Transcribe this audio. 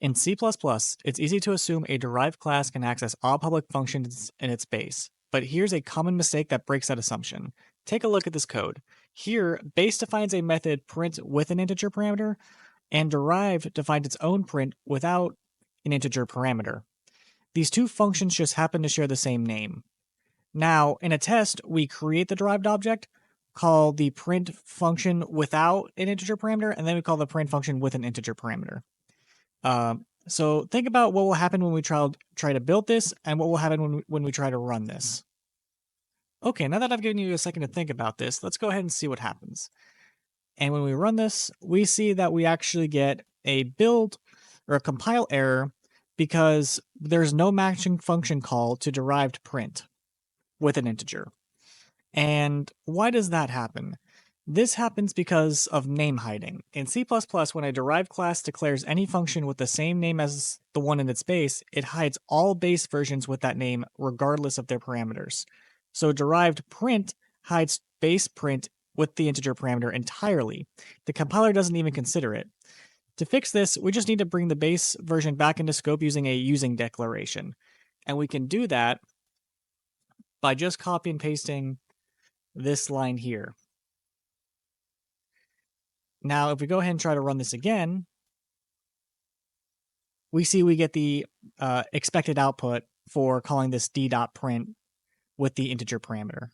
In C++, it's easy to assume a derived class can access all public functions in its base, but here's a common mistake that breaks that assumption. Take a look at this code. Here, base defines a method print with an integer parameter, and derived defines its own print without an integer parameter. These two functions just happen to share the same name. Now, in a test, we create the derived object, call the print function without an integer parameter, and then we call the print function with an integer parameter. So think about what will happen when we try to build this and what will happen when we try to run this. Okay, now that I've given you a second to think about this, let's go ahead and see what happens. And when we run this, we see that we actually get a build or a compile error because there's no matching function call to derived print with an integer. And why does that happen? This happens because of name hiding. In C++, when a derived class declares any function with the same name as the one in its base, it hides all base versions with that name regardless of their parameters. So derived print hides base print with the integer parameter entirely. The compiler doesn't even consider it. To fix this, we just need to bring the base version back into scope using a using declaration. And we can do that by just copy and pasting this line here. Now, if we go ahead and try to run this again, we see we get the expected output for calling this d.print with the integer parameter.